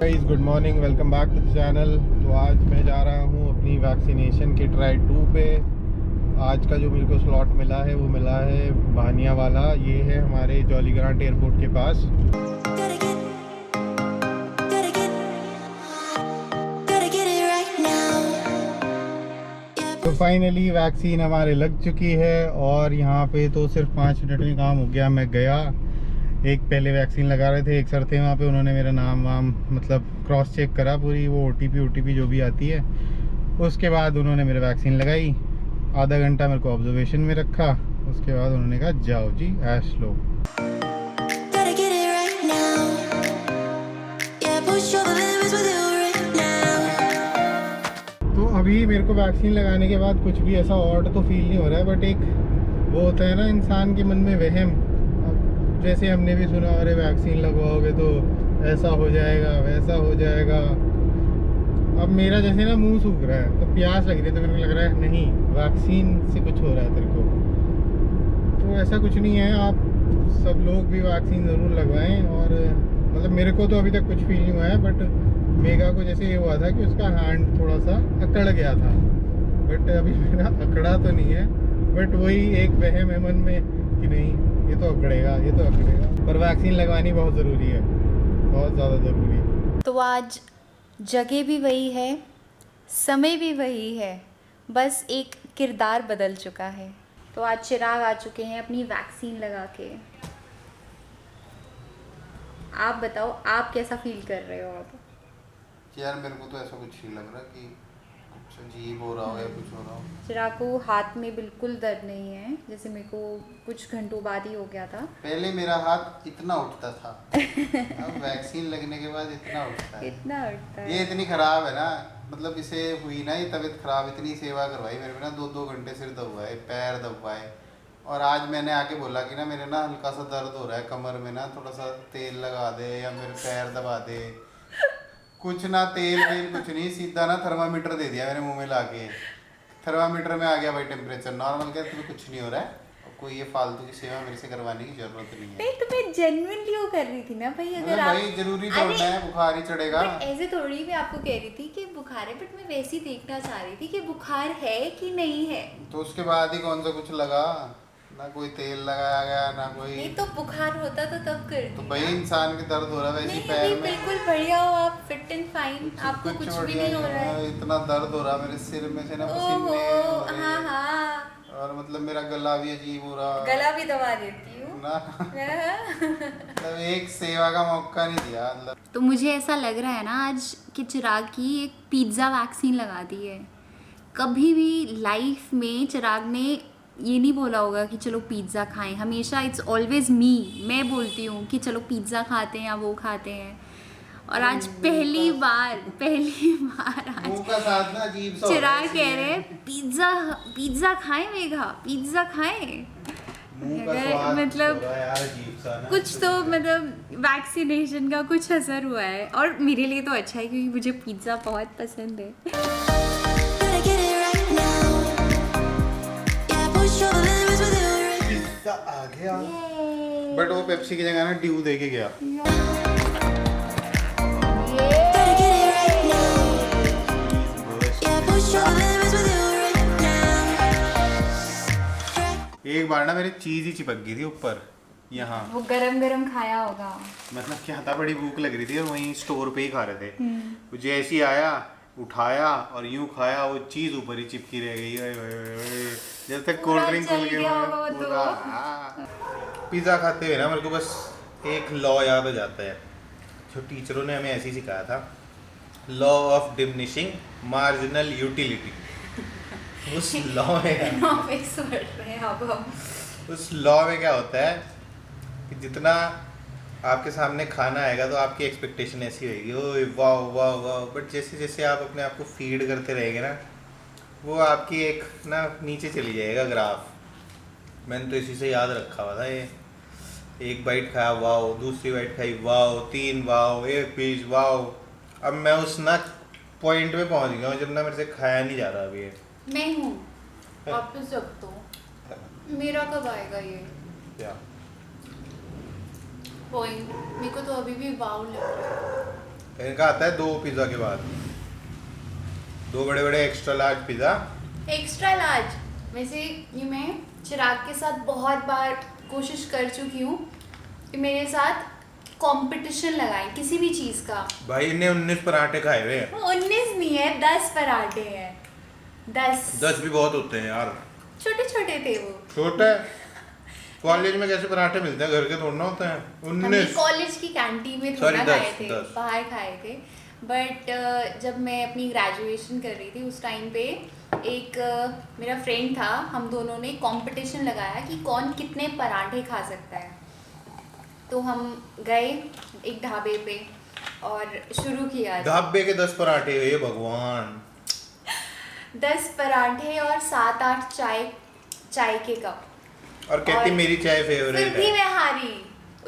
Guys, good morning, welcome back to the channel. तो आज मैं जा रहा हूँ अपनी वैक्सीनेशन के ट्राई 2 पे। आज का जो मेरे को स्लॉट मिला है वो मिला है भानिया वाला। ये है हमारे जॉली ग्रांट एयरपोर्ट के पास। तो फाइनली वैक्सीन हमारे लग चुकी है और यहाँ पे तो सिर्फ 5 मिनट में काम हो गया। मैं गया, एक पहले वैक्सीन लगा रहे थे, एक सर थे वहाँ पे, उन्होंने मेरा नाम वाम मतलब क्रॉस चेक करा पूरी, वो ओटीपी जो भी आती है, उसके बाद उन्होंने मेरे वैक्सीन लगाई। आधा घंटा मेरे को ऑब्जर्वेशन में रखा, उसके बाद उन्होंने कहा जाओ जी ऐश लो। तो अभी मेरे को वैक्सीन लगाने के बाद कुछ भी ऐसा ऑड तो फील नहीं हो रहा है, बट एक वो होता है ना इंसान के मन में वहम। जैसे हमने भी सुना, अरे वैक्सीन लगवाओगे तो ऐसा हो जाएगा वैसा हो जाएगा। अब मेरा जैसे ना मुंह सूख रहा है तो प्यास लग रही है, तो मेरे को लग रहा है नहीं, वैक्सीन से कुछ हो रहा है तेरे को। तो ऐसा कुछ नहीं है, आप सब लोग भी वैक्सीन ज़रूर लगवाएं। और मतलब मेरे को तो अभी तक कुछ फील नहीं हुआ है, बट मेगा को जैसे ये हुआ था कि उसका हैंड थोड़ा सा अकड़ गया था, बट अभी मेरा अकड़ा तो नहीं है। बट वही एक वहम है मन में कि नहीं ये तो अकड़ेगा, ये तो अकड़ेगा। पर वैक्सीन लगवानी बहुत ज़रूरी है, बहुत ज़्यादा ज़रूरी है। तो आज जगह भी वही है, समय भी वही है, बस एक किरदार बदल चुका है। तो आज चिराग आ चुके हैं अपनी वैक्सीन लगा के। आप बताओ, आप कैसा फील कर रहे हो अब? यार मेरे को तो ऐसा कुछ नहीं लग रहा कि कुछ अजीब हो रहा हो या कुछ हो रहा हो। चिराग को हाथ में बिल्कुल दर्द नहीं है, जैसे मेरे को कुछ घंटों बाद ही हो गया था। पहले मेरा हाथ इतना उठता था अब वैक्सीन लगने के बाद इतना उठता है। इतना उठता है। ये इतनी खराब है ना, मतलब इसे हुई ना ये तबीयत खराब, इतनी सेवा करवाई मेरे में ना, 2-2 घंटे सिर दबाए, पैर दबाए। और आज मैंने आके बोला कि ना मेरे ना हल्का सा दर्द हो रहा है कमर में, ना थोड़ा सा तेल लगा दे या मेरे पैर दबा दे। कुछ ना तेल वेल कुछ नहीं, सीधा ना थर्मामीटर दे दिया मेरे मुंह में लाके। थर्मामीटर में आ गया भाई टेम्परेचर नॉर्मल, क्या तुम्हें कुछ नहीं हो रहा है। और कोई ये फालतू की सेवा मेरे से करवाने की जरूरत नहीं है। नहीं, तो मैं जेन्युइनली वो कर रही थी ना भाई। अगर आप भाई जरूरी थोड़ा है, बुखार ही चढ़ेगा। ऐसे थोड़ी मैं आपको कह रही थी कि बुखार है, बट मैं वैसे ही देखना चाह रही थी कि बुखार है कि नहीं है। तो उसके बाद ही कौन सा कुछ लगा, ना कोई तेल लगाया गया ना कोई। नहीं तो बुखार होता तो तब करती। तो भाई इंसान के दर्द हो रहा है वैसे पैर में। बिल्कुल बढ़िया हो आप, फिट एंड फाइन, आपको कुछ भी नहीं हो रहा है। इतना दर्द हो रहा मेरे सिर में से ना पसीने हो रहे। हाँ हाँ। और मतलब मेरा गला भी अजीब हो रहा, गला भी दबा देती हूँ ना मतलब एक सेवा का मौका नहीं दिया मतलब। तो मुझे ऐसा लग रहा है ना आज कि चिराग की एक पिज्ज़ा वैक्सीन लगा दी है। कभी भी लाइफ में चिराग ने ये नहीं बोला होगा कि चलो पिज़्ज़ा खाएं, हमेशा इट्स ऑलवेज मैं बोलती हूँ कि चलो पिज़्ज़ा खाते हैं या वो खाते हैं। और आज पहली बार मुंह का साथ ना अजीब सा चिराग कह रहे हैं पिज़्ज़ा खाएं, मेघा पिज़्ज़ा खाएं। मतलब यार अजीब सा ना, कुछ तो मतलब वैक्सीनेशन का कुछ असर हुआ है। और मेरे लिए तो अच्छा है क्योंकि मुझे पिज़्ज़ा बहुत पसंद है। आ गया, बट वो पेप्सी की जगह ना ड्यू दे के गया। एक बार ना मेरी चीज ही चिपक गई थी ऊपर यहाँ। वो गरम गरम खाया होगा। मतलब क्या था, बड़ी भूख लग रही थी और वहीं स्टोर पे ही खा रहे थे। वो जैसे ही आया उठाया और यूं खाया, वो चीज ऊपर ही चिपकी रह गई। जब तक कोल्ड ड्रिंक खुल गया। पिज़्ज़ा खाते हुए ना मेरे को बस एक लॉ याद हो जाता है जो टीचरों ने हमें ऐसे ही सिखाया था, law of diminishing marginal utility. उस लॉ में उस लॉ में क्या होता है कि जितना आपके सामने खाना आएगा तो आपकी एक्सपेक्टेशन ऐसी होगी, ओए वाह वाह वाह। बट जैसे जैसे आप अपने आप को फीड करते रहेंगे ना, वो आपकी एक ना नीचे चली जाएगा ग्राफ। मैंने तो इसी से याद रखा हुआ था ये। एक बाइट खाया वाओ, दूसरी बाइट खाई वाओ, 3 वाओ, एक पीस वाओ। अब मैं उस ना पॉइंट पे पहुंच गया हूँ जब ना मेरे से खाया नहीं जा रहा अभी ये। मैं हूँ वापस जब तो मेरा कब आएगा ये क्या पॉइंट? मेरे को तो अभी भी वाव लग रहा है। इनका आता है 2 पिज़्ज़ा के बाद, 2 बड़े बड़े extra large pizza. Extra large. वैसे ये मैं चिराग के साथ बहुत बार कोशिश कर चुकी हूँ कि मेरे साथ कंपटीशन लगाएं किसी भी चीज़ का। भाई इन्हें 19 पराठे खाए हुए हैं। 19 नहीं है, 10 पराठे हैं। 10 भी बहुत होते हैं यार, छोटे छोटे थे वो। छोटे कॉलेज में कैसे पराठे मिलते हैं, घर के थोड़ा होते हैं। हमने 19 कॉलेज की कैंटीन में Sorry, थोड़ा खाए 10, थे, 10। बाहर खाए थे। बट जब मैं अपनी ग्रेजुएशन कर रही थी उस टाइम पे एक मेरा फ्रेंड था, हम दोनों ने कंपटीशन लगाया कि कौन कितने पराठे खा सकता है। तो हम गए एक ढाबे पे और शुरू किया। ढाबे के 10 पराठे, ये भगवान। 10 पराठे और 7-8 चाय के कप। और कहती मेरी चाय फेवरेट फिर भी है। मैं हारी।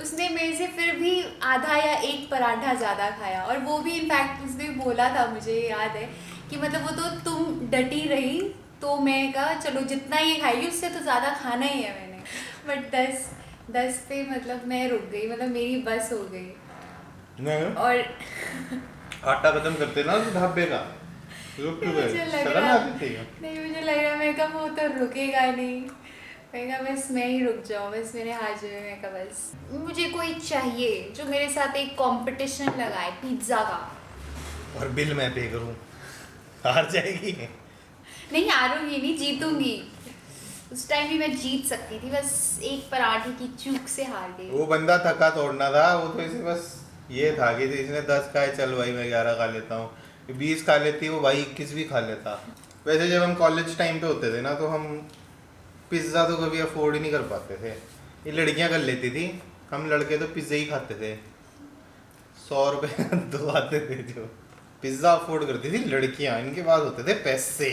उसने मेरे से फिर भी आधा या एक पराठा ज़्यादा खाया, और वो भी इनफैक्ट उसने बोला था, मुझे याद है कि मतलब वो तो तुम डटी रही तो मैं कहा चलो जितना ये खाएगी उससे तो ज़्यादा खाना ही है मैंने। बट 10 पे मतलब मैं रुक गई, मतलब मेरी बस हो गई। नहीं और आटा खत्म करते ना उस ढाबे का, रुक क्यों मुझे गए? लग शर्म रहा आती थी। नहीं, मुझे लग रहा मैं कहा वो तो रुकेगा नहीं। मैं कहा बस मैं ही रुक जाऊँ, बस मेरे हाथ जोड़े। मैं कहा बस मुझे कोई चाहिए जो मेरे साथ एक कंपटीशन लगाए पिज्ज़ा का। और बिल मैं पे करूं, हार जाएगी। नहीं हारूंगी नहीं, जीतूंगी। उस टाइम भी मैं जीत सकती थी, बस एक पराठे की चूक से हार गई। वो बंदा थका तोड़ना था, वो तो इसे बस ये था कि इसने 10 खाए, चल भाई मैं 11 खा लेता हूँ। 20 खा लेती, वो भाई 21 भी खा लेता। वैसे जब हम कॉलेज टाइम पे होते थे ना, तो हम पिज़्ज़ा तो कभी अफोर्ड ही नहीं कर पाते थे। ये लड़कियां कर लेती थी, हम लड़के तो पिज़्ज़ा ही खाते थे। 100 रुपये 2 आते थे जो पिज़्ज़ा अफोर्ड करती थी लड़कियां, इनके पास होते थे पैसे।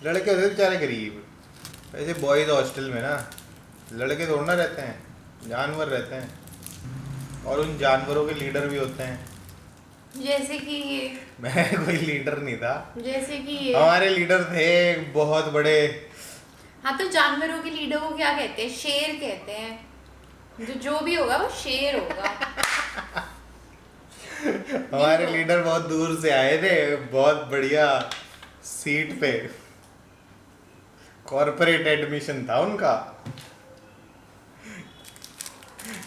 लड़के होते थे बेचारे गरीब। वैसे बॉयज़ हॉस्टल में ना लड़के थोड़ा ना रहते हैं, जानवर रहते हैं, और उन जानवरों के लीडर भी होते हैं। जैसे कि ये, मैं कोई लीडर नहीं था, जैसे कि ये। हमारे लीडर थे बहुत बड़े। हाँ तो जानवरों के लीडर को क्या कहते हैं? शेर कहते हैं। जो भी होगा वो शेर होगा। हमारे लीडर बहुत दूर से आए थे, बहुत बढ़िया सीट पे, कॉर्पोरेट एडमिशन था उनका।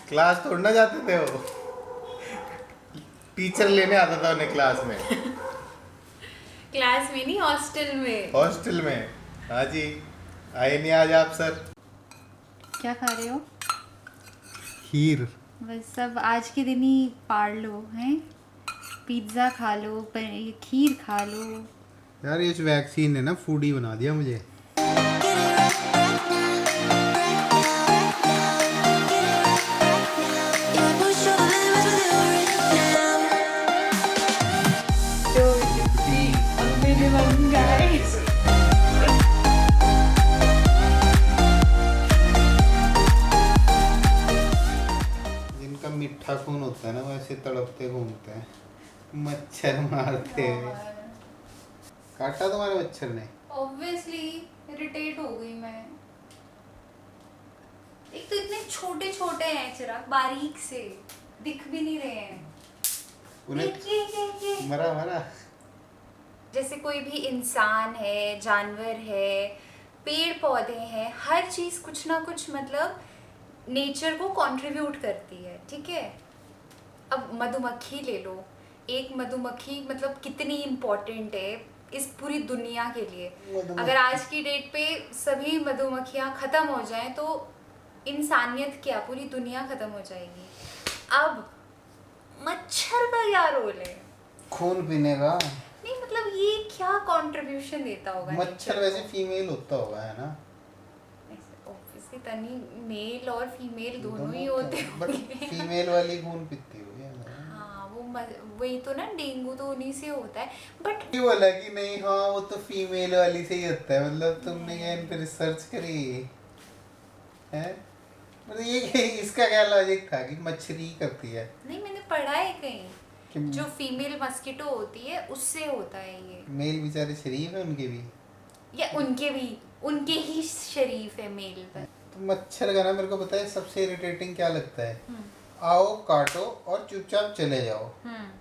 क्लास तोड़ना जाते थे वो, टीचर लेने आता था उन्हें क्लास में। क्लास में नहीं, हॉस्टल में। हॉस्टल में, हाँ जी। आए नहीं आज आप सर? क्या खा रहे हो? खीर। बस सब आज के दिन ही पार लो हैं। पिज्ज़ा खा लो, खीर खा लो। यार ये वैक्सीन ने ना फूडी बना दिया मुझे। जिनका मीठा खून होता है ना, वो ऐसे तड़पते घूमते हैं, मच्छर मारते हैं। काटा तुम्हारे मच्छर ने? ऑब्वियसली इरिटेट हो गई मैं। एक तो इतने छोटे छोटे हैं चिराग, बारीक से दिख भी नहीं रहे हैं। उन्हें मरा मरा। जैसे कोई भी इंसान है, जानवर है, पेड़ पौधे हैं, हर चीज़ कुछ ना कुछ मतलब नेचर को कंट्रीब्यूट करती है, ठीक है। अब मधुमक्खी ले लो, एक मधुमक्खी मतलब कितनी इम्पोर्टेंट है इस पूरी दुनिया के लिए। अगर आज की डेट पे सभी मधुमक्खियाँ ख़त्म हो जाएं तो इंसानियत क्या, पूरी दुनिया ख़त्म हो जाएगी। अब मच्छर का क्या रोल है? खून पीने का। नहीं मतलब ये क्या कंट्रीब्यूशन देता होगा? मच्छर वैसे फीमेल होता होगा, है ना? ऑब्वियसली तनी मेल और फीमेल दोनों ही होते होंगे। फीमेल वाली खून पीती होगी। हाँ वही तो ना, डेंगू तो उन्हीं से होता है। बट ये बोला कि नहीं, हाँ वो तो फीमेल वाली से ही होता है, मतलब तुमने क्या इन पे रिसर्च करी है? मतलब ये इसका क्या लॉजिक था कि मच्छरी करती है? नहीं मैंने पढ़ा है कहीं, जो फीमेल मस्कीटो होती है उससे होता है ये। मेल बेचारे शरीफ है उनके भी, या उनके ही शरीफ है मेल पर। तो मच्छर का ना मेरे को पता है सबसे इरिटेटिंग क्या लगता है? आओ काटो और चुपचाप चले जाओ।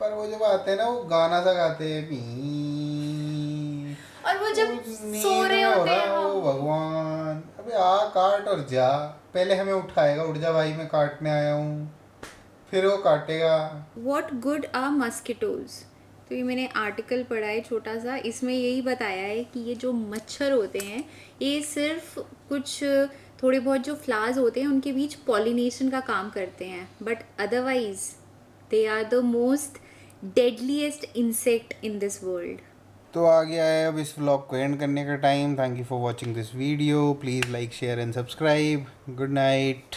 पर वो जब आते हैं ना वो गाना सा गाते हैं और वो जब नींद सो रहे में हो होते रहा हैं है, ओ भगवान अबे आ काट और जा। पहले हमें उठाएगा, उठ जा भाई मैं काटने आया हूँ, फिर वो काटेगा। What good are mosquitoes. तो ये मैंने आर्टिकल पढ़ा है छोटा सा, इसमें यही बताया है कि ये जो मच्छर होते हैं ये सिर्फ कुछ थोड़े बहुत जो फ्लावर्स होते हैं उनके बीच पॉलिनेशन का काम करते हैं, but otherwise they are the most deadliest insect in this world. तो आ गया है अब इस व्लॉग को एंड करने का time. Thank you for watching this video. Please like share and subscribe. Good night.